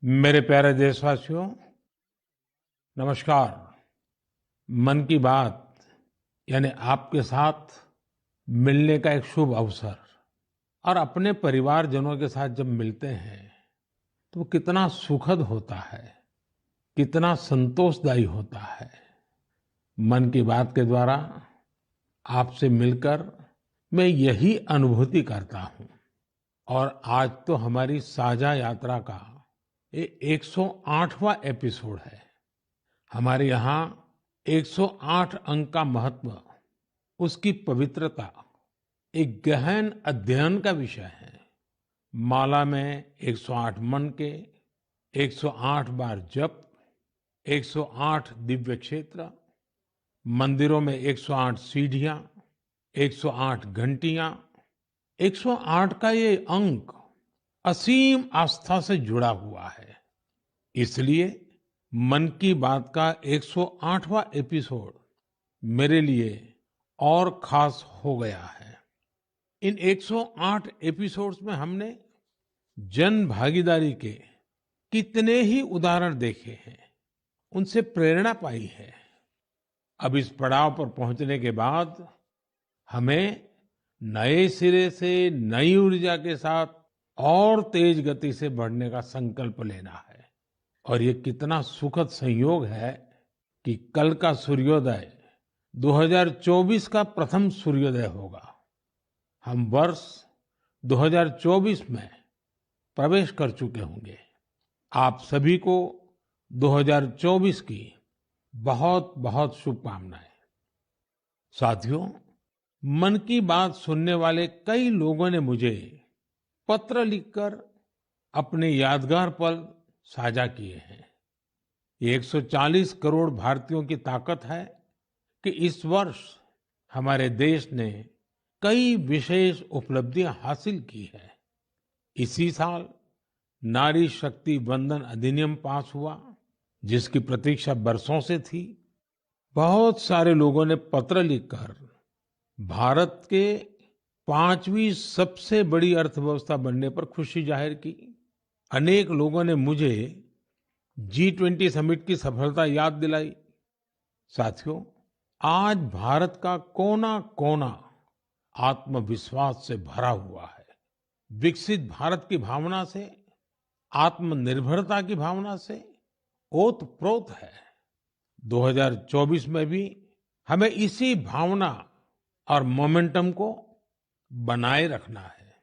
मेरे प्यारे देशवासियों, नमस्कार। मन की बात यानी आपके साथ मिलने का एक शुभ अवसर और अपने परिवारजनों के साथ जब मिलते हैं तो वो कितना सुखद होता है, कितना संतोषदायी होता है। मन की बात के द्वारा आपसे मिलकर मैं यही अनुभूति करता हूँ। और आज तो हमारी साझा यात्रा का ये 108वां एपिसोड है। हमारे यहाँ 108 अंक का महत्व, उसकी पवित्रता एक गहन अध्ययन का विषय है। माला में 108 मन के, 108 बार जप, 108 दिव्य क्षेत्र, मंदिरों में 108 सीढ़ियां, 108 घंटियां, 108 का ये अंक असीम आस्था से जुड़ा हुआ है। इसलिए मन की बात का 108वां एपिसोड मेरे लिए और खास हो गया है। इन 108 एपिसोड्स में हमने जन भागीदारी के कितने ही उदाहरण देखे हैं, उनसे प्रेरणा पाई है। अब इस पड़ाव पर पहुंचने के बाद हमें नए सिरे से नई ऊर्जा के साथ और तेज गति से बढ़ने का संकल्प लेना है। और ये कितना सुखद संयोग है कि कल का सूर्योदय 2024 का प्रथम सूर्योदय होगा। हम वर्ष 2024 में प्रवेश कर चुके होंगे। आप सभी को 2024 की बहुत बहुत शुभकामनाएं। साथियों, मन की बात सुनने वाले कई लोगों ने मुझे पत्र लिखकर अपने यादगार पल साझा किए हैं। ये 140 करोड़ भारतीयों की ताकत है कि इस वर्ष हमारे देश ने कई विशेष उपलब्धियां हासिल की है। इसी साल नारी शक्ति वंदन अधिनियम पास हुआ, जिसकी प्रतीक्षा बरसों से थी। बहुत सारे लोगों ने पत्र लिखकर भारत के 5वीं सबसे बड़ी अर्थव्यवस्था बनने पर खुशी जाहिर की। अनेक लोगों ने मुझे G20 समिट की सफलता याद दिलाई। साथियों, आज भारत का कोना कोना आत्मविश्वास से भरा हुआ है। विकसित भारत की भावना से, आत्मनिर्भरता की भावना से ओतप्रोत है। 2024 में भी हमें इसी भावना और मोमेंटम को बनाए रखना है।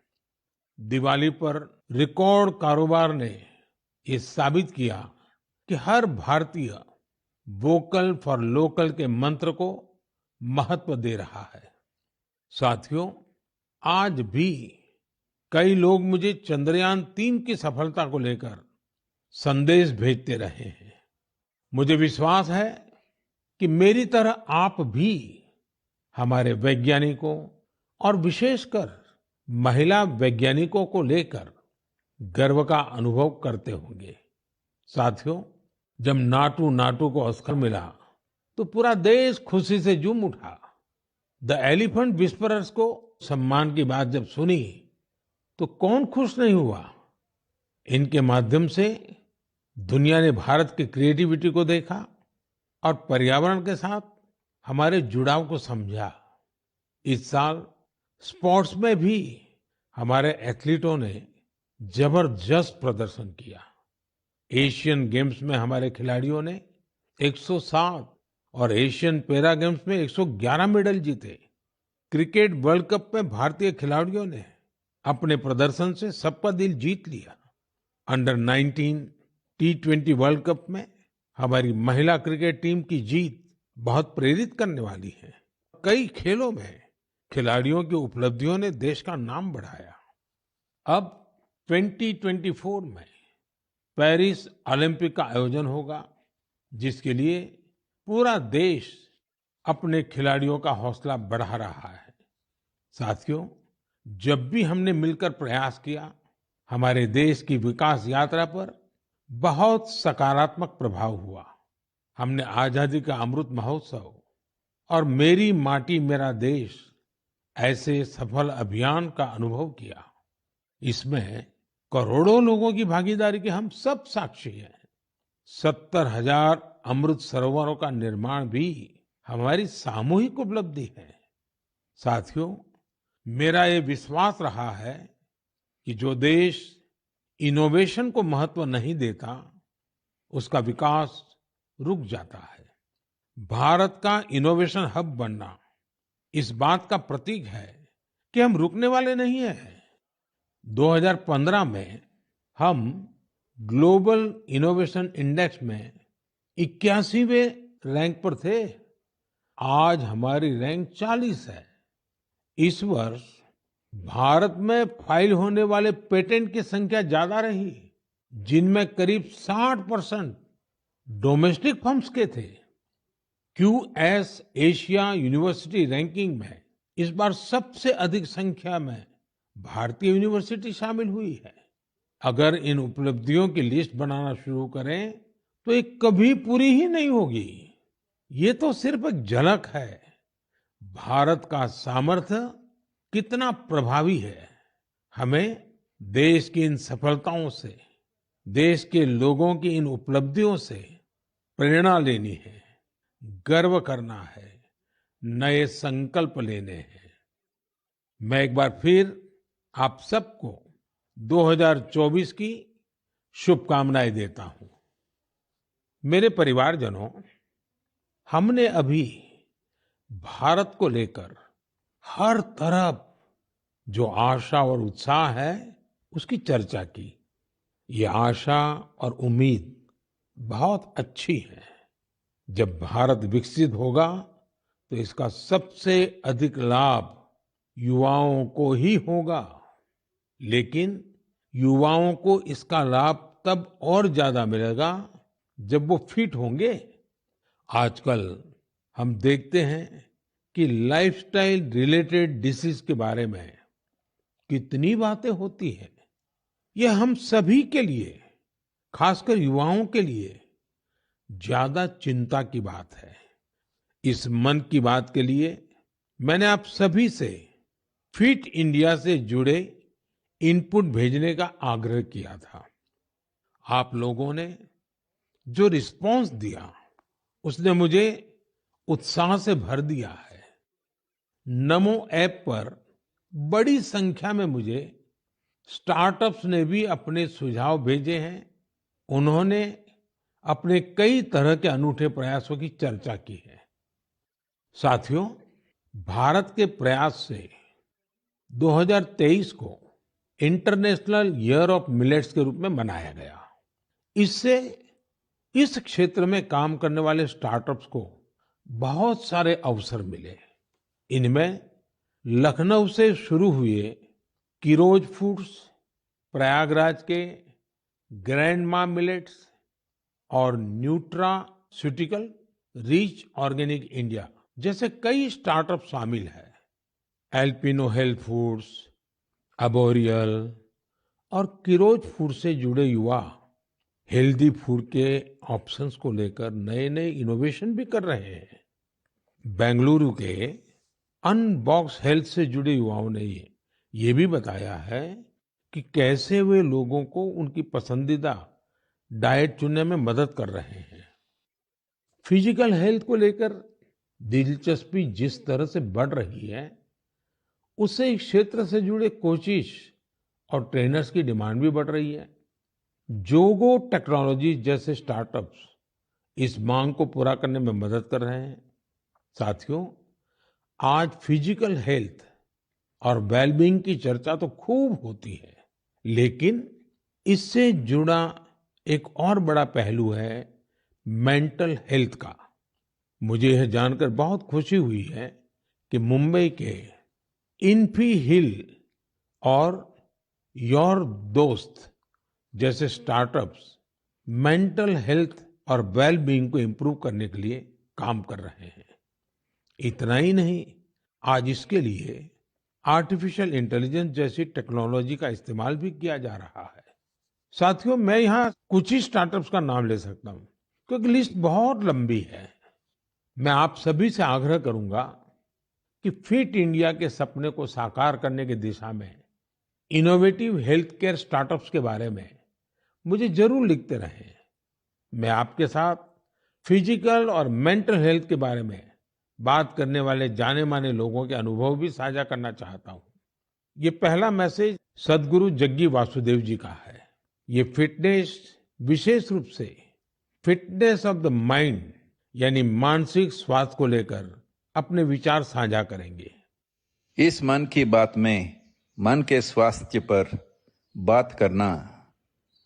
दिवाली पर रिकॉर्ड कारोबार ने ये साबित किया कि हर भारतीय वोकल फॉर लोकल के मंत्र को महत्व दे रहा है। साथियों, आज भी कई लोग मुझे चंद्रयान-3 की सफलता को लेकर संदेश भेजते रहे हैं। मुझे विश्वास है कि मेरी तरह आप भी हमारे वैज्ञानिकों और विशेषकर महिला वैज्ञानिकों को लेकर गर्व का अनुभव करते होंगे। साथियों, जब नाटू नाटू को ऑस्कर मिला तो पूरा देश खुशी से झूम उठा। द एलिफेंट विस्परर्स को सम्मान की बात जब सुनी तो कौन खुश नहीं हुआ। इनके माध्यम से दुनिया ने भारत की क्रिएटिविटी को देखा और पर्यावरण के साथ हमारे जुड़ाव को समझा। इस साल स्पोर्ट्स में भी हमारे एथलीटों ने जबरदस्त प्रदर्शन किया। एशियन गेम्स में हमारे खिलाड़ियों ने 107 और एशियन पैरा गेम्स में 111 मेडल जीते। क्रिकेट वर्ल्ड कप में भारतीय खिलाड़ियों ने अपने प्रदर्शन से सबका दिल जीत लिया। अंडर 19 T20 वर्ल्ड कप में हमारी महिला क्रिकेट टीम की जीत बहुत प्रेरित करने वाली है। कई खेलों में खिलाड़ियों की उपलब्धियों ने देश का नाम बढ़ाया। अब 2024 में पेरिस ओलंपिक का आयोजन होगा, जिसके लिए पूरा देश अपने खिलाड़ियों का हौसला बढ़ा रहा है। साथियों, जब भी हमने मिलकर प्रयास किया, हमारे देश की विकास यात्रा पर बहुत सकारात्मक प्रभाव हुआ। हमने आजादी का अमृत महोत्सव और मेरी माटी मेरा देश ऐसे सफल अभियान का अनुभव किया। इसमें करोड़ों लोगों की भागीदारी के हम सब साक्षी हैं। 70,000 अमृत सरोवरों का निर्माण भी हमारी सामूहिक उपलब्धि है। साथियों, मेरा ये विश्वास रहा है कि जो देश इनोवेशन को महत्व नहीं देता, उसका विकास रुक जाता है। भारत का इनोवेशन हब बनना इस बात का प्रतीक है कि हम रुकने वाले नहीं हैं। 2015 में हम ग्लोबल इनोवेशन इंडेक्स में 81वें रैंक पर थे। आज हमारी रैंक 40 है। इस वर्ष भारत में फाइल होने वाले पेटेंट की संख्या ज्यादा रही, जिनमें करीब 60% डोमेस्टिक फर्म्स के थे। क्यूएस एशिया यूनिवर्सिटी रैंकिंग में इस बार सबसे अधिक संख्या में भारतीय यूनिवर्सिटी शामिल हुई है। अगर इन उपलब्धियों की लिस्ट बनाना शुरू करें तो ये कभी पूरी ही नहीं होगी। ये तो सिर्फ एक झलक है। भारत का सामर्थ्य कितना प्रभावी है। हमें देश की इन सफलताओं से, देश के लोगों की इन उपलब्धियों से प्रेरणा लेनी है, गर्व करना है, नए संकल्प लेने हैं। मैं एक बार फिर आप सबको 2024 की शुभकामनाएं देता हूं। मेरे परिवारजनों, हमने अभी भारत को लेकर हर तरफ जो आशा और उत्साह है, उसकी चर्चा की। ये आशा और उम्मीद बहुत अच्छी है। जब भारत विकसित होगा तो इसका सबसे अधिक लाभ युवाओं को ही होगा। लेकिन युवाओं को इसका लाभ तब और ज्यादा मिलेगा जब वो फिट होंगे। आजकल हम देखते हैं कि लाइफस्टाइल रिलेटेड डिसीज के बारे में कितनी बातें होती हैं। ये हम सभी के लिए, खासकर युवाओं के लिए ज्यादा चिंता की बात है। इस मन की बात के लिए मैंने आप सभी से फिट इंडिया से जुड़े इनपुट भेजने का आग्रह किया था। आप लोगों ने जो रिस्पांस दिया, उसने मुझे उत्साह से भर दिया है। नमो ऐप पर बड़ी संख्या में मुझे स्टार्टअप्स ने भी अपने सुझाव भेजे हैं। उन्होंने अपने कई तरह के अनूठे प्रयासों की चर्चा की है। साथियों, भारत के प्रयास से 2023 को इंटरनेशनल ईयर ऑफ मिलेट्स के रूप में मनाया गया। इससे इस क्षेत्र में काम करने वाले स्टार्टअप्स को बहुत सारे अवसर मिले। इनमें लखनऊ से शुरू हुए किरोज फूड्स, प्रयागराज के ग्रैंडमा मिलेट्स और न्यूट्रास्यूटिकल रिच ऑर्गेनिक इंडिया जैसे कई स्टार्टअप शामिल हैं। एल्पिनो हेल्थ फूड्स, अबोरियल और किरोज फूड से जुड़े युवा हेल्दी फूड के ऑप्शंस को लेकर नए नए इनोवेशन भी कर रहे हैं। बेंगलुरु के अनबॉक्स हेल्थ से जुड़े युवाओं ने ये भी बताया है कि कैसे वे लोगों को उनकी पसंदीदा डाइट चुनने में मदद कर रहे हैं। फिजिकल हेल्थ को लेकर दिलचस्पी जिस तरह से बढ़ रही है, उससे इस क्षेत्र से जुड़े कोचेस और ट्रेनर्स की डिमांड भी बढ़ रही है। जोगो टेक्नोलॉजी जैसे स्टार्टअप्स इस मांग को पूरा करने में मदद कर रहे हैं। साथियों, आज फिजिकल हेल्थ और वेलबींग की चर्चा तो खूब होती है, लेकिन इससे जुड़ा एक और बड़ा पहलू है मेंटल हेल्थ का। मुझे यह जानकर बहुत खुशी हुई है कि मुंबई के इन्फी हिल और योर दोस्त जैसे स्टार्टअप्स मेंटल हेल्थ और वेलबींग को इम्प्रूव करने के लिए काम कर रहे हैं। इतना ही नहीं, आज इसके लिए आर्टिफिशियल इंटेलिजेंस जैसी टेक्नोलॉजी का इस्तेमाल भी किया जा रहा है। साथियों, मैं यहाँ कुछ ही स्टार्टअप्स का नाम ले सकता हूँ, क्योंकि लिस्ट बहुत लंबी है। मैं आप सभी से आग्रह करूंगा कि फिट इंडिया के सपने को साकार करने की दिशा में इनोवेटिव हेल्थ केयर स्टार्टअप्स के बारे में मुझे जरूर लिखते रहें। मैं आपके साथ फिजिकल और मेंटल हेल्थ के बारे में बात करने वाले जाने-माने लोगों के अनुभव भी साझा करना चाहता हूँ। ये पहला मैसेज सद्गुरु जग्गी वासुदेव जी का है। ये फिटनेस विशेष रूप से फिटनेस ऑफ द माइंड यानी मानसिक स्वास्थ्य को लेकर अपने विचार साझा करेंगे। इस मन की बात में मन के स्वास्थ्य पर बात करना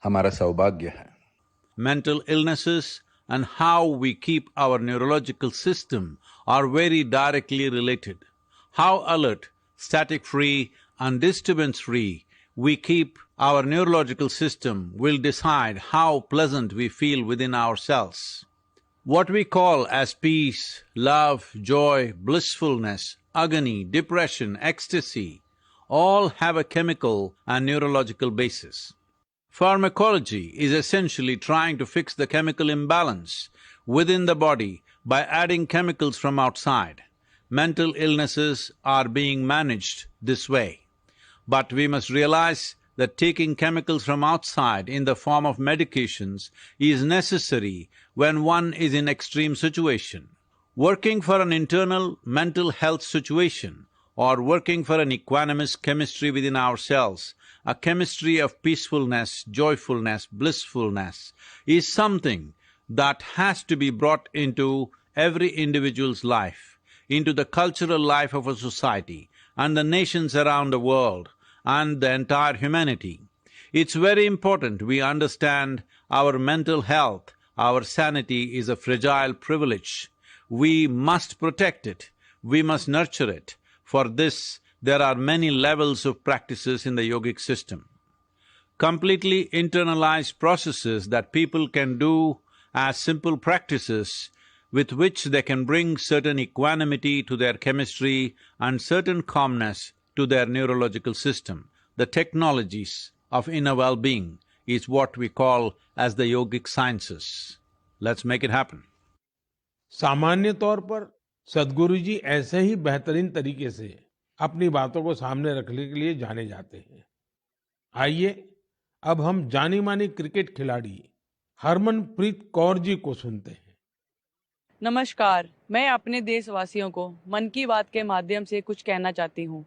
हमारा सौभाग्य है। Mental illnesses and how we keep our neurological system are very directly related. How alert, static-free and disturbance-free we keep our neurological system will decide how pleasant we feel within ourselves. What we call as peace, love, joy, blissfulness, agony, depression, ecstasy, all have a chemical and neurological basis. Pharmacology is essentially trying to fix the chemical imbalance within the body by adding chemicals from outside. Mental illnesses are being managed this way. But we must realize that taking chemicals from outside in the form of medications is necessary when one is in extreme situation. Working for an internal mental health situation or working for an equanimous chemistry within ourselves, a chemistry of peacefulness, joyfulness, blissfulness, is something that has to be brought into every individual's life, into the cultural life of a society and the nations around the world and the entire humanity. It's very important we understand our mental health, our sanity is a fragile privilege. We must protect it, we must nurture it. For this, there are many levels of practices in the yogic system. Completely internalized processes that people can do as simple practices with which they can bring certain equanimity to their chemistry and certain calmness to their neurological system. The technologies of inner well-being is what we call as the yogic sciences. Let's make it happen. सामान्य तौर पर सद्गुरु जी ऐसे ही बेहतरीन तरीके से अपनी बातों को सामने रखने के लिए जाने जाते हैं। आइए अब हम जानी मानी क्रिकेट खिलाड़ी हरमनप्रीत कौर जी को सुनते हैं। नमस्कार, मैं अपने देशवासियों को मन की बात के माध्यम से कुछ कहना चाहती हूँ।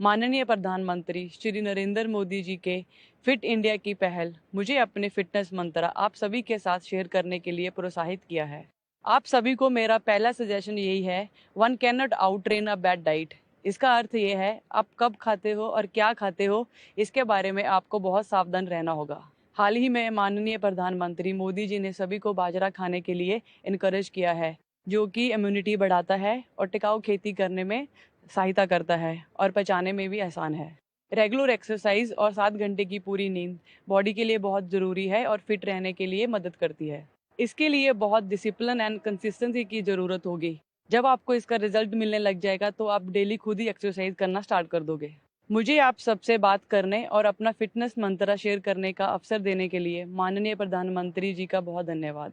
माननीय प्रधानमंत्री श्री नरेंद्र मोदी जी के फिट इंडिया की पहल मुझे अपने फिटनेस मंत्र आप सभी के साथ शेयर करने के लिए प्रोत्साहित किया है। आप सभी को मेरा पहला सजेशन यही है, one can not out train a bad diet. इसका अर्थ ये है, आप कब खाते हो और क्या खाते हो, इसके बारे में आपको बहुत सावधान रहना होगा। हाल ही में माननीय प्रधानमंत्री मोदी जी ने सभी को बाजरा खाने के लिए इनकरेज किया है, जो कि इम्यूनिटी बढ़ाता है और टिकाऊ खेती करने में सहायता करता है और पचाने में भी आसान है। रेगुलर एक्सरसाइज और 7 घंटे की पूरी नींद बॉडी के लिए बहुत ज़रूरी है और फिट रहने के लिए मदद करती है। इसके लिए बहुत डिसिप्लिन एंड कंसिस्टेंसी की ज़रूरत होगी। जब आपको इसका रिजल्ट मिलने लग जाएगा तो आप डेली खुद ही एक्सरसाइज करना स्टार्ट कर दोगे। मुझे आप सबसे बात करने और अपना फिटनेस मंत्र शेयर करने का अवसर देने के लिए माननीय प्रधानमंत्री जी का बहुत धन्यवाद।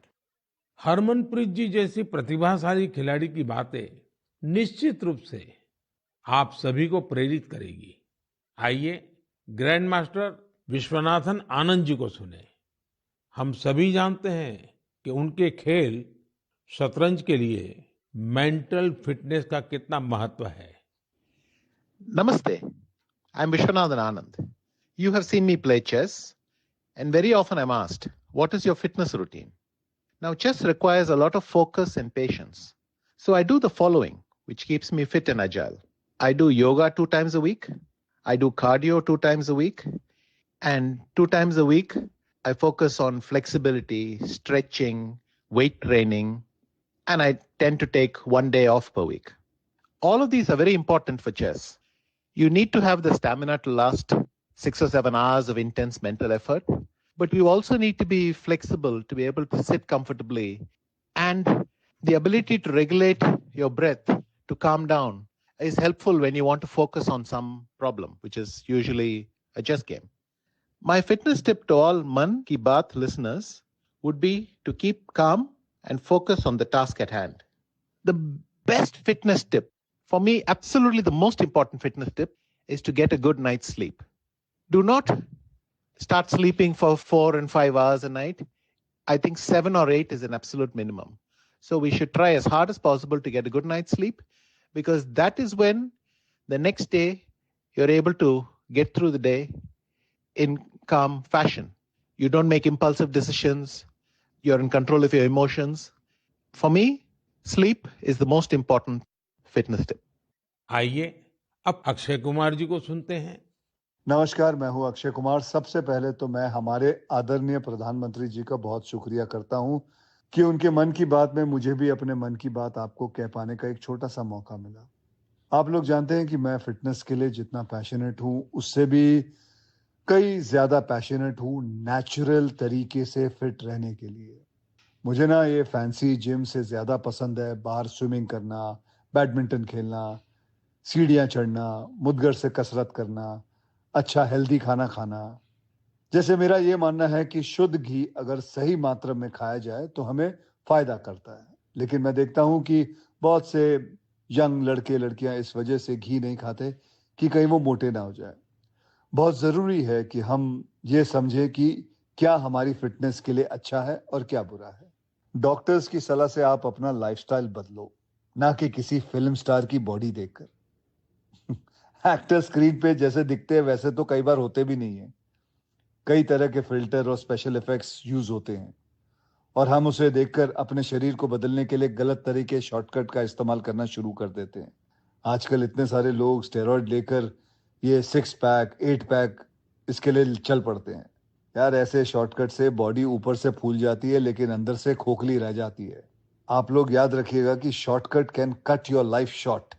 हरमनप्रीत जी जैसी प्रतिभाशाली खिलाड़ी की बातें निश्चित रूप से आप सभी को प्रेरित करेगी। आइए ग्रैंड मास्टर विश्वनाथन आनंद जी को सुने। हम सभी जानते हैं कि उनके खेल शतरंज के लिए मेंटल फिटनेस का कितना महत्व है। Namaste, I'm Vishwanathan Anand. You have seen me play chess, and very often I'm asked, what is your fitness routine? Now, chess requires a lot of focus and patience. So I do the following, which keeps me fit and agile. I do yoga 2 times a week. I do cardio 2 times a week. And 2 times a week, I focus on flexibility, stretching, weight training, and I tend to take 1 day off per week. All of these are very important for chess. You need to have the stamina to last 6 or 7 hours of intense mental effort, but you also need to be flexible to be able to sit comfortably, and the ability to regulate your breath to calm down is helpful when you want to focus on some problem, which is usually a chess game. My fitness tip to all Man Ki Baat listeners would be to keep calm and focus on the task at hand. The best fitness tip, for me, absolutely the most important fitness tip, is to get a good night's sleep. Do not start sleeping for 4 and 5 hours a night. I think 7 or 8 is an absolute minimum. So we should try as hard as possible to get a good night's sleep, because that is when the next day you're able to get through the day in calm fashion. You don't make impulsive decisions. You're in control of your emotions. For me, sleep is the most important fitness tip. आइए अब अक्षय कुमार जी को सुनते हैं। नमस्कार, मैं हूं अक्षय कुमार। सबसे पहले तो मैं हमारे आदरणीय प्रधानमंत्री जी का बहुत शुक्रिया करता हूं कि उनके मन की बात में मुझे भी अपने मन की बात आपको कह पाने का एक छोटा सा मौका मिला। आप लोग जानते हैं कि मैं फिटनेस के लिए जितना पैशनेट हूं, उससे भी कई ज्यादा पैशनेट हूं नेचुरल तरीके से फिट रहने के लिए। मुझे ना ये फैंसी जिम से ज्यादा पसंद है बाहर स्विमिंग करना, बैडमिंटन खेलना, सीढ़ियां चढ़ना, मुद्गर से कसरत करना, अच्छा हेल्दी खाना खाना। जैसे मेरा ये मानना है कि शुद्ध घी अगर सही मात्रा में खाया जाए तो हमें फायदा करता है, लेकिन मैं देखता हूं कि बहुत से यंग लड़के लड़कियां इस वजह से घी नहीं खाते कि कहीं वो मोटे ना हो जाए। बहुत जरूरी है कि हम ये समझें कि क्या हमारी फिटनेस के लिए अच्छा है और क्या बुरा है। डॉक्टर्स की सलाह से आप अपना लाइफस्टाइल बदलो, ना कि किसी फिल्म स्टार की बॉडी देखकर। एक्टर स्क्रीन पे जैसे दिखते हैं वैसे तो कई बार होते भी नहीं है। कई तरह के फिल्टर और स्पेशल इफेक्ट्स यूज होते हैं और हम उसे देखकर अपने शरीर को बदलने के लिए गलत तरीके शॉर्टकट का इस्तेमाल करना शुरू कर देते हैं। आजकल इतने सारे लोग स्टेरॉइड लेकर ये 6 पैक 8 पैक इसके लिए चल पड़ते हैं। यार, ऐसे शॉर्टकट से बॉडी ऊपर से फूल जाती है लेकिन अंदर से खोखली रह जाती है। आप लोग याद रखिएगा कि shortcut can cut your life short.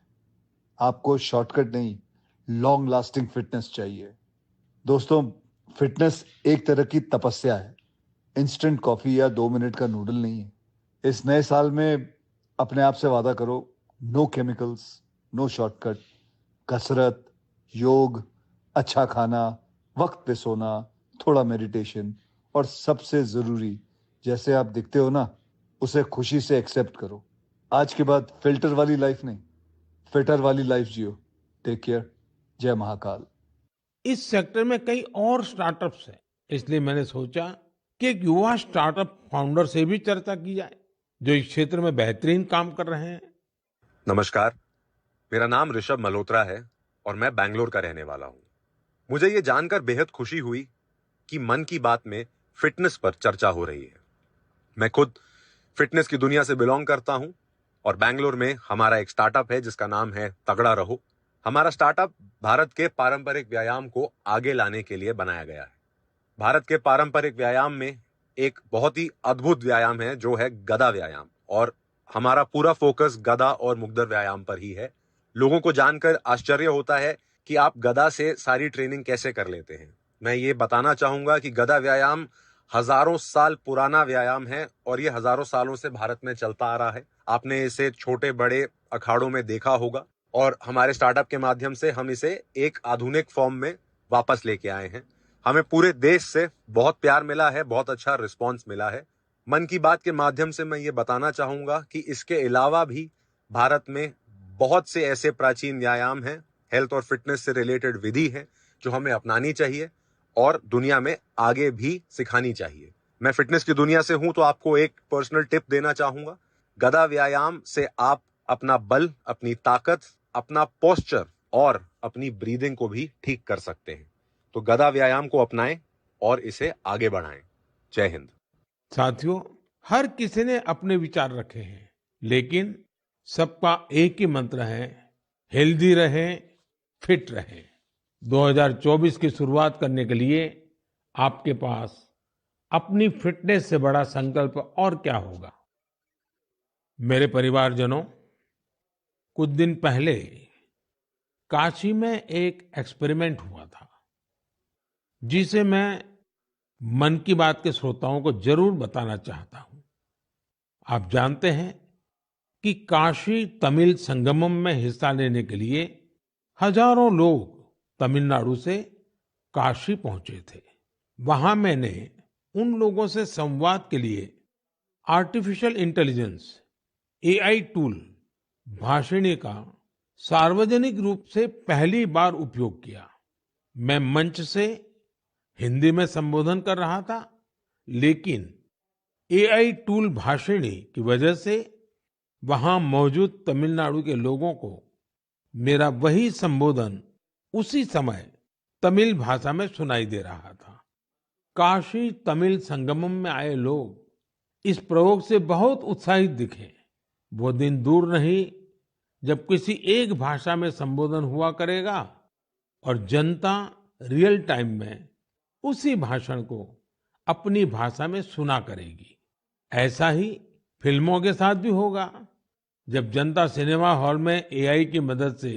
आपको शॉर्टकट नहीं, लॉन्ग लास्टिंग फिटनेस चाहिए। दोस्तों, फिटनेस एक तरह की तपस्या है, इंस्टेंट कॉफी या 2 मिनट का नूडल नहीं है। इस नए साल में अपने आप से वादा करो, नो केमिकल्स, नो शॉर्टकट, कसरत, योग, अच्छा खाना, वक्त पे सोना, थोड़ा मेडिटेशन और सबसे जरूरी, जैसे आप दिखते हो ना, उसे खुशी से एक्सेप्ट करो। आज के बाद फिल्टर वाली लाइफ नहीं, फिटर वाली लाइफ जियो। Take care. जय महाकाल। इस सेक्टर में कई और स्टार्टअप्स हैं, इसलिए मैंने सोचा कि एक युवा स्टार्टअप फाउंडर से भी चर्चा की जाए जो इस क्षेत्र में बेहतरीन काम कर रहे हैं। नमस्कार, मेरा नाम ऋषभ मल्होत्रा है और मैं बैंगलोर का रहने वाला हूं। मुझे ये जानकर बेहद खुशी हुई कि मन की बात में फिटनेस पर चर्चा हो रही है। मैं खुद फिटनेस की दुनिया से बिलोंग करता हूं और बैंगलोर में हमारा एक स्टार्टअप है जिसका नाम है तगड़ा रहो। हमारा स्टार्टअप भारत के पारंपरिक व्यायाम को आगे लाने के लिए बनाया गया है। भारत के पारंपरिक व्यायाम में एक बहुत ही अद्भुत व्यायाम है जो है गदा व्यायाम, और हमारा पूरा फोकस गदा और मुग्दर व्यायाम पर ही है। लोगों को जानकर आश्चर्य होता है कि आप गदा से सारी ट्रेनिंग कैसे कर लेते हैं। मैं ये बताना चाहूंगा कि गदा व्यायाम हजारों साल पुराना व्यायाम है और ये हजारों सालों से भारत में चलता आ रहा है। आपने इसे छोटे बड़े अखाड़ों में देखा होगा और हमारे स्टार्टअप के माध्यम से हम इसे एक आधुनिक फॉर्म में वापस लेके आए हैं। हमें पूरे देश से बहुत प्यार मिला है, बहुत अच्छा रिस्पांस मिला है। मन की बात के माध्यम से मैं ये बताना चाहूंगा कि इसके अलावा भी भारत में बहुत से ऐसे प्राचीन व्यायाम हैं, हेल्थ और फिटनेस से रिलेटेड विधि है जो हमें अपनानी चाहिए और दुनिया में आगे भी सिखानी चाहिए। मैं फिटनेस की दुनिया से हूं तो आपको एक पर्सनल टिप देना चाहूंगा। गदा व्यायाम से आप अपना बल, अपनी ताकत, अपना पोस्चर और अपनी ब्रीदिंग को भी ठीक कर सकते हैं। तो गदा व्यायाम को अपनाएं और इसे आगे बढ़ाएं। जय हिंद। साथियों, हर किसी ने अपने विचार रखे हैं, लेकिन सबका एक ही मंत्र है, हेल्दी रहें, फिट रहें। 2024 की शुरुआत करने के लिए आपके पास अपनी फिटनेस से बड़ा संकल्प और क्या होगा। मेरे परिवारजनों, कुछ दिन पहले काशी में एक एक्सपेरिमेंट हुआ था जिसे मैं मन की बात के श्रोताओं को जरूर बताना चाहता हूं। आप जानते हैं कि काशी तमिल संगमम में हिस्सा लेने के लिए हजारों लोग तमिलनाडु से काशी पहुंचे थे। वहां मैंने उन लोगों से संवाद के लिए artificial intelligence AI tool Bhashini का सार्वजनिक रूप से पहली बार उपयोग किया। मैं मंच से हिंदी में संबोधन कर रहा था, लेकिन एआई टूल भाषिणी की वजह से वहां मौजूद तमिलनाडु के लोगों को मेरा वही संबोधन उसी समय तमिल भाषा में सुनाई दे रहा था। काशी तमिल संगमम में आए लोग इस प्रयोग से बहुत उत्साहित दिखे। वो दिन दूर नहीं जब किसी एक भाषा में संबोधन हुआ करेगा और जनता रियल टाइम में उसी भाषण को अपनी भाषा में सुना करेगी। ऐसा ही फिल्मों के साथ भी होगा। जब जनता सिनेमा हॉल में एआई की मदद से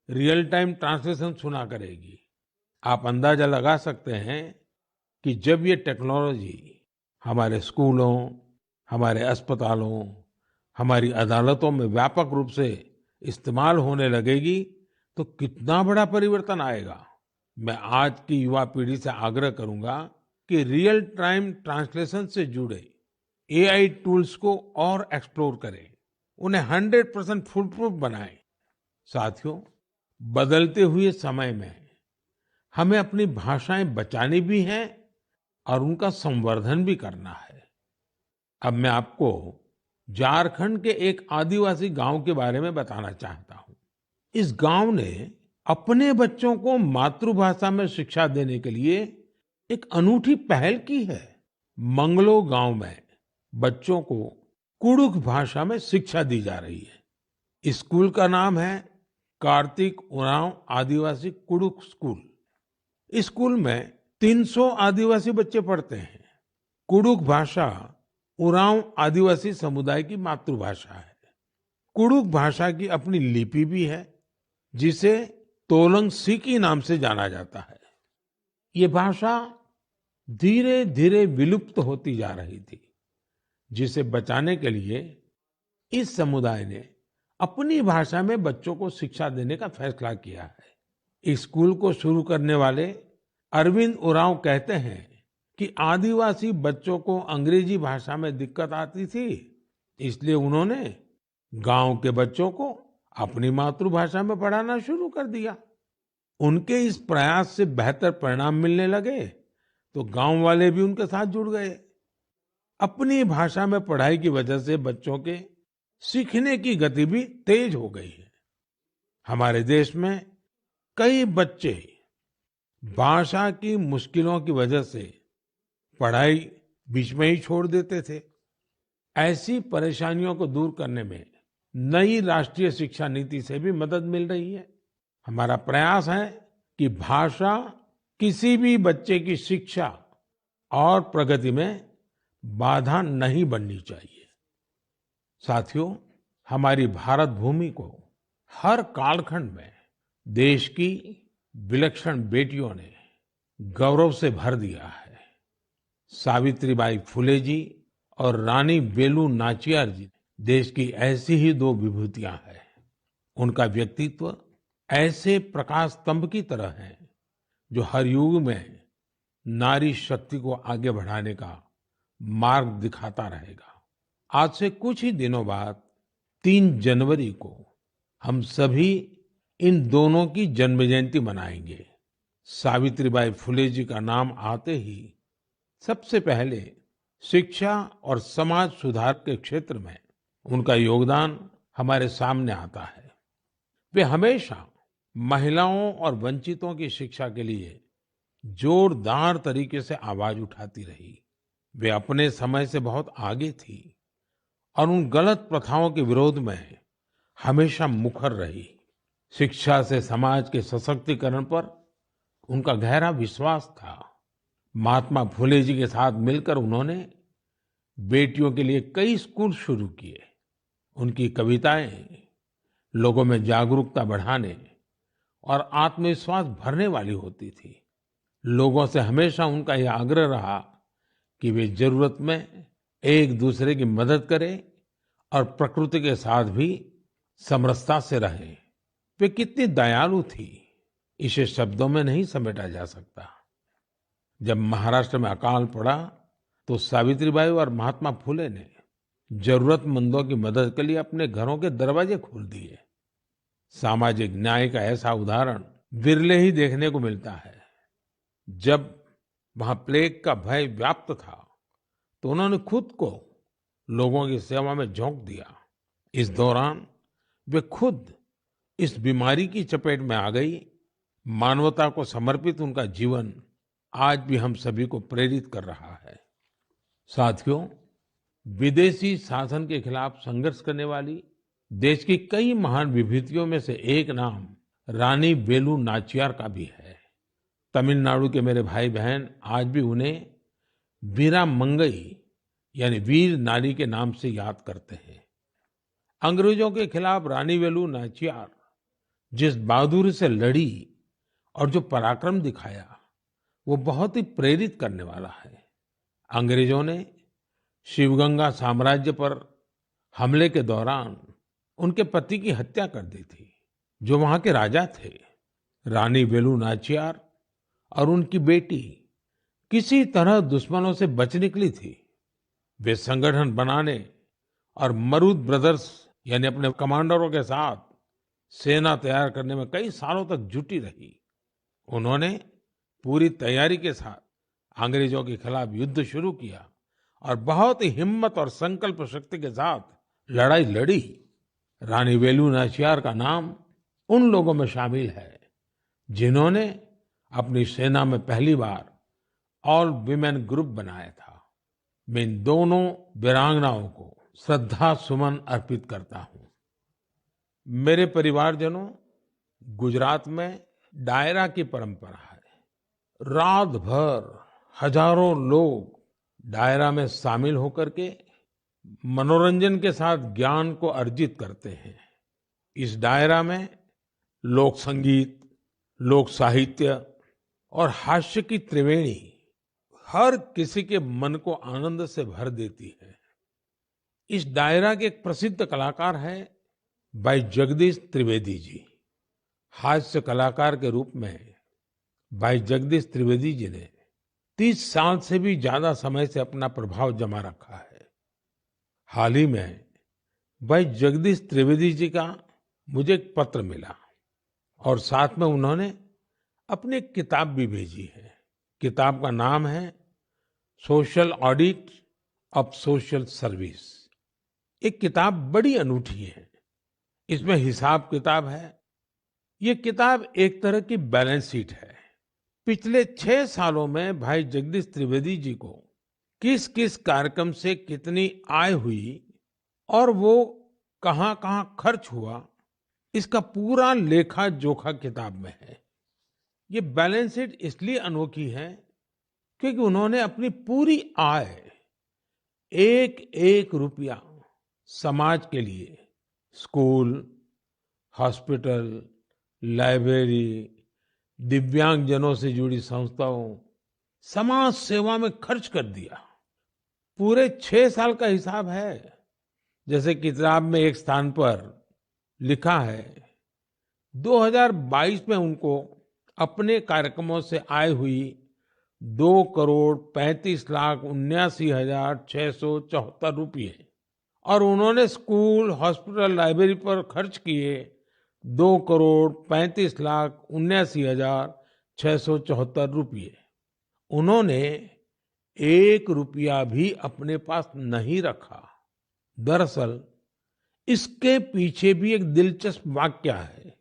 रियल टाइम ट्रांसलेशन सुना करेगी, आप अंदाजा लगा सकते हैं कि जब ये टेक्नोलॉजी हमारे स्कूलों, हमारे अस्पतालों, हमारी अदालतों में व्यापक रूप से इस्तेमाल होने लगेगी तो कितना बड़ा परिवर्तन आएगा। मैं आज की युवा पीढ़ी से आग्रह करूंगा कि रियल टाइम ट्रांसलेशन से जुड़े एआई टूल्स को और एक्सप्लोर करें, उन्हें 100% फुल प्रूफ बनाएं। साथियों, बदलते हुए समय में हमें अपनी भाषाएं बचानी भी हैं और उनका संवर्धन भी करना है। अब मैं आपको झारखंड के एक आदिवासी गांव के बारे में बताना चाहता हूं। इस गांव ने अपने बच्चों को मातृभाषा में शिक्षा देने के लिए एक अनूठी पहल की है। मंगलो गांव में बच्चों को कुडुख भाषा में शिक्षा दी जा रही है। इस स्कूल का नाम है कार्तिक उरांव आदिवासी कुडुख स्कूल। इस स्कूल में 300 आदिवासी बच्चे पढ़ते हैं। कुडुख भाषा उरांव आदिवासी समुदाय की मातृभाषा है। कुडुख भाषा की अपनी लिपि भी है, जिसे तोलंग सिकी नाम से जाना जाता है। ये भाषा धीरे धीरे विलुप्त होती जा रही थी, जिसे बचाने के लिए इस समुदाय ने अपनी भाषा में बच्चों को शिक्षा देने का फैसला किया है। इस स्कूल को शुरू करने वाले अरविंद उरांव कहते हैं कि आदिवासी बच्चों को अंग्रेजी भाषा में दिक्कत आती थी, इसलिए उन्होंने गांव के बच्चों को अपनी मातृभाषा में पढ़ाना शुरू कर दिया। उनके इस प्रयास से बेहतर परिणाम मिलने लगे तो गांव वाले भी उनके साथ जुड़ गए। अपनी भाषा में पढ़ाई की वजह से बच्चों के सीखने की गति भी तेज हो गई है। हमारे देश में कई बच्चे भाषा की मुश्किलों की वजह से पढ़ाई बीच में ही छोड़ देते थे। ऐसी परेशानियों को दूर करने में नई राष्ट्रीय शिक्षा नीति से भी मदद मिल रही है। हमारा प्रयास है कि भाषा किसी भी बच्चे की शिक्षा और प्रगति में बाधा नहीं बननी चाहिए। साथियों, हमारी भारत भूमि को हर कालखंड में देश की विलक्षण बेटियों ने गौरव से भर दिया है। सावित्रीबाई फुले जी और रानी वेलु नाचियार जी देश की ऐसी ही दो विभूतियां हैं। उनका व्यक्तित्व ऐसे प्रकाश स्तंभ की तरह है जो हर युग में नारी शक्ति को आगे बढ़ाने का मार्ग दिखाता रहेगा। आज से कुछ ही दिनों बाद 3 जनवरी को हम सभी इन दोनों की जन्म जयंती मनाएंगे। सावित्रीबाई फुले जी का नाम आते ही सबसे पहले शिक्षा और समाज सुधार के क्षेत्र में उनका योगदान हमारे सामने आता है। वे हमेशा महिलाओं और वंचितों की शिक्षा के लिए जोरदार तरीके से आवाज उठाती रही। वे अपने समय से बहुत आगे थी और उन गलत प्रथाओं के विरोध में हमेशा मुखर रही। शिक्षा से समाज के सशक्तिकरण पर उनका गहरा विश्वास था। महात्मा फुले जी के साथ मिलकर उन्होंने बेटियों के लिए कई स्कूल शुरू किए। उनकी कविताएं लोगों में जागरूकता बढ़ाने और आत्मविश्वास भरने वाली होती थी। लोगों से हमेशा उनका यह आग्रह रहा कि वे जरूरत में एक दूसरे की मदद करें और प्रकृति के साथ भी समरसता से रहें। वे कितनी दयालु थी, इसे शब्दों में नहीं समेटा जा सकता। जब महाराष्ट्र में अकाल पड़ा तो सावित्रीबाई और महात्मा फुले ने जरूरतमंदों की मदद के लिए अपने घरों के दरवाजे खोल दिए। सामाजिक न्याय का ऐसा उदाहरण विरले ही देखने को मिलता है। जब वहां प्लेग का भय व्याप्त था तो उन्होंने खुद को लोगों की सेवा में झोंक दिया। इस दौरान वे खुद इस बीमारी की चपेट में आ गई। मानवता को समर्पित उनका जीवन आज भी हम सभी को प्रेरित कर रहा है। साथियों, विदेशी शासन के खिलाफ संघर्ष करने वाली देश की कई महान विभूतियों में से एक नाम रानी वेलु नाचियार का भी है। तमिलनाडु के मेरे भाई बहन आज भी उन्हें वीरा मंगई यानी वीर नारी के नाम से याद करते हैं। अंग्रेजों के खिलाफ रानी वेलु नाचियार जिस बहादुरी से लड़ी और जो पराक्रम दिखाया वो बहुत ही प्रेरित करने वाला है। अंग्रेजों ने शिवगंगा साम्राज्य पर हमले के दौरान उनके पति की हत्या कर दी थी, जो वहां के राजा थे। रानी वेलु नाचियार और उनकी बेटी किसी तरह दुश्मनों से बच निकली थी। वे संगठन बनाने और मरूद ब्रदर्स यानी अपने कमांडरों के साथ सेना तैयार करने में कई सालों तक जुटी रही। उन्होंने पूरी तैयारी के साथ अंग्रेजों के खिलाफ युद्ध शुरू किया और बहुत ही हिम्मत और संकल्प शक्ति के साथ लड़ाई लड़ी। रानी वेलु नाचियार का नाम उन लोगों में शामिल है जिन्होंने अपनी सेना में पहली बार ऑल विमेन ग्रुप बनाया था। मैं इन दोनों वीरांगनाओं को श्रद्धा सुमन अर्पित करता हूं। मेरे परिवारजनों, गुजरात में डायरा की परंपरा है। रात भर हजारों लोग डायरा में शामिल होकर के मनोरंजन के साथ ज्ञान को अर्जित करते हैं। इस डायरा में लोक संगीत, लोक साहित्य और हास्य की त्रिवेणी हर किसी के मन को आनंद से भर देती है। इस डायरा के एक प्रसिद्ध कलाकार हैं भाई जगदीश त्रिवेदी जी। हास्य कलाकार के रूप में भाई जगदीश त्रिवेदी जी ने 30 साल से भी ज्यादा समय से अपना प्रभाव जमा रखा है। हाल ही में भाई जगदीश त्रिवेदी जी का मुझे एक पत्र मिला और साथ में उन्होंने अपनी एक किताब भी भेजी है। किताब का नाम है social audit of social service. एक किताब बड़ी अनूठी है। इसमें हिसाब किताब है। ये किताब एक तरह की बैलेंस शीट है। पिछले 6 सालों में भाई जगदीश त्रिवेदी जी को किस किस कार्यक्रम से कितनी आय हुई और वो कहाँ कहाँ खर्च हुआ, इसका पूरा लेखा जोखा किताब में है। ये बैलेंस शीट इसलिए अनोखी है क्योंकि उन्होंने अपनी पूरी आय एक एक रुपया समाज के लिए, स्कूल, हॉस्पिटल, लाइब्रेरी, दिव्यांगजनों से जुड़ी संस्थाओं, समाज सेवा में खर्च कर दिया। पूरे 6 साल का हिसाब है। जैसे किताब में एक स्थान पर लिखा है 2022 में उनको अपने कार्यक्रमों से आय हुई 2,35,79,674 रुपये और उन्होंने स्कूल, हॉस्पिटल, लाइब्रेरी पर खर्च किए 2,35,79,674 रुपये। उन्होंने 1 रुपया भी अपने पास नहीं रखा। दरअसल इसके पीछे भी एक दिलचस्प वाकया है।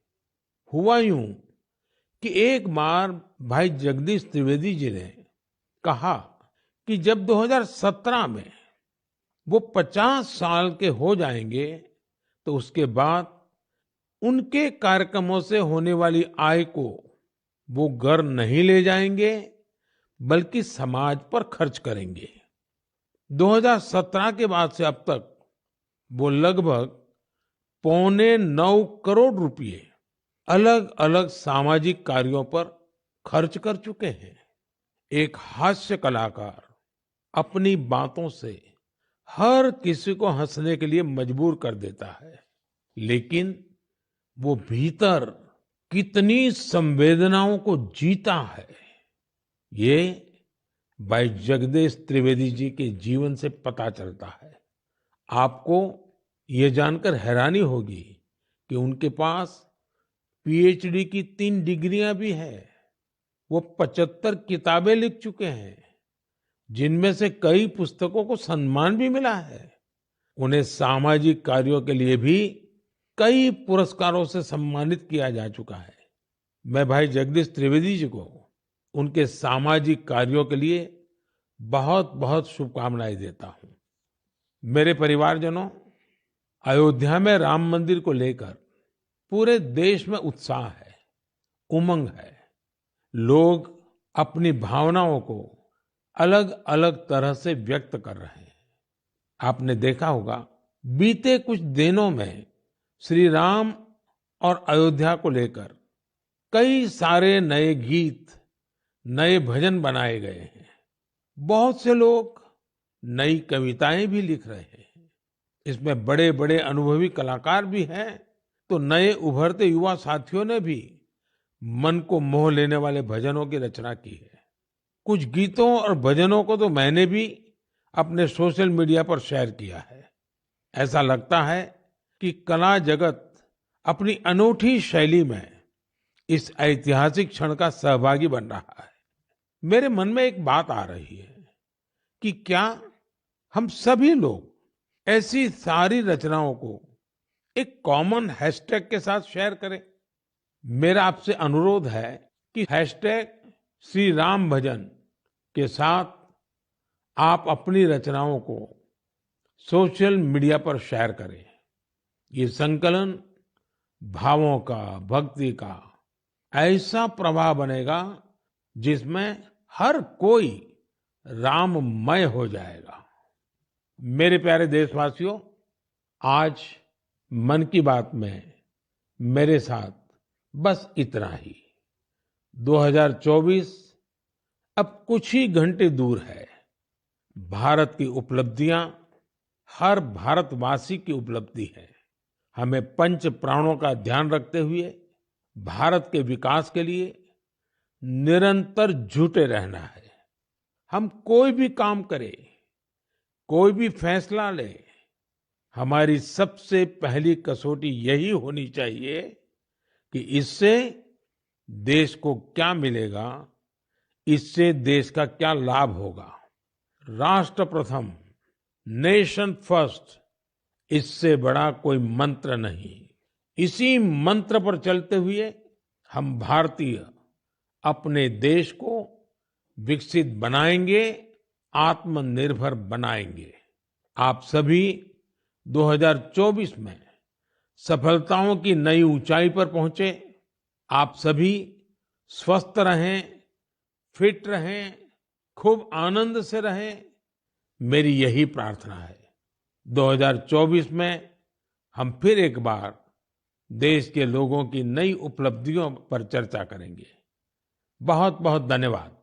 हुआ यूं कि एक बार भाई जगदीश त्रिवेदी जी ने कहा कि जब 2017 में वो 50 साल के हो जाएंगे तो उसके बाद उनके कार्यक्रमों से होने वाली आय को वो घर नहीं ले जाएंगे बल्कि समाज पर खर्च करेंगे। 2017 के बाद से अब तक वो लगभग 8.25 करोड़ रुपए अलग अलग सामाजिक कार्यों पर खर्च कर चुके हैं। एक हास्य कलाकार अपनी बातों से हर किसी को हंसने के लिए मजबूर कर देता है, लेकिन वो भीतर कितनी संवेदनाओं को जीता है, ये भाई जगदीश त्रिवेदी जी के जीवन से पता चलता है। आपको ये जानकर हैरानी होगी कि उनके पास पीएचडी की 3 डिग्रियां भी है। वो 75 किताबें लिख चुके हैं, जिनमें से कई पुस्तकों को सम्मान भी मिला है। उन्हें सामाजिक कार्यों के लिए भी कई पुरस्कारों से सम्मानित किया जा चुका है। मैं भाई जगदीश त्रिवेदी जी को उनके सामाजिक कार्यों के लिए बहुत बहुत शुभकामनाएं देता हूं। मेरे परिवारजनों, अयोध्या में राम मंदिर को लेकर पूरे देश में उत्साह है, उमंग है। लोग अपनी भावनाओं को अलग अलग तरह से व्यक्त कर रहे हैं। आपने देखा होगा, बीते कुछ दिनों में श्री राम और अयोध्या को लेकर कई सारे नए गीत, नए भजन बनाए गए हैं। बहुत से लोग नई कविताएं भी लिख रहे हैं। इसमें बड़े बड़े अनुभवी कलाकार भी हैं, तो नए उभरते युवा साथियों ने भी मन को मोह लेने वाले भजनों की रचना की है। कुछ गीतों और भजनों को तो मैंने भी अपने सोशल मीडिया पर शेयर किया है। ऐसा लगता है कि कला जगत अपनी अनूठी शैली में इस ऐतिहासिक क्षण का सहभागी बन रहा है। मेरे मन में एक बात आ रही है कि क्या हम सभी लोग ऐसी सारी रचनाओं को एक कॉमन हैशटैग के साथ शेयर करें। मेरा आपसे अनुरोध है कि हैशटैग श्री राम भजन के साथ आप अपनी रचनाओं को सोशल मीडिया पर शेयर करें। ये संकलन भावों का, भक्ति का ऐसा प्रवाह बनेगा जिसमें हर कोई राममय हो जाएगा। मेरे प्यारे देशवासियों, आज मन की बात में मेरे साथ बस इतना ही। 2024 अब कुछ ही घंटे दूर है। भारत की उपलब्धियां हर भारतवासी की उपलब्धि है। हमें पंच प्राणों का ध्यान रखते हुए भारत के विकास के लिए निरंतर जुटे रहना है। हम कोई भी काम करें, कोई भी फैसला ले, हमारी सबसे पहली कसौटी यही होनी चाहिए कि इससे देश को क्या मिलेगा, इससे देश का क्या लाभ होगा। राष्ट्र प्रथम, नेशन फर्स्ट, इससे बड़ा कोई मंत्र नहीं। इसी मंत्र पर चलते हुए हम भारतीय अपने देश को विकसित बनाएंगे, आत्मनिर्भर बनाएंगे। आप सभी 2024 में सफलताओं की नई ऊंचाई पर पहुंचे। आप सभी स्वस्थ रहें, फिट रहें, खूब आनंद से रहें, मेरी यही प्रार्थना है। 2024 में हम फिर एक बार देश के लोगों की नई उपलब्धियों पर चर्चा करेंगे। बहुत बहुत धन्यवाद।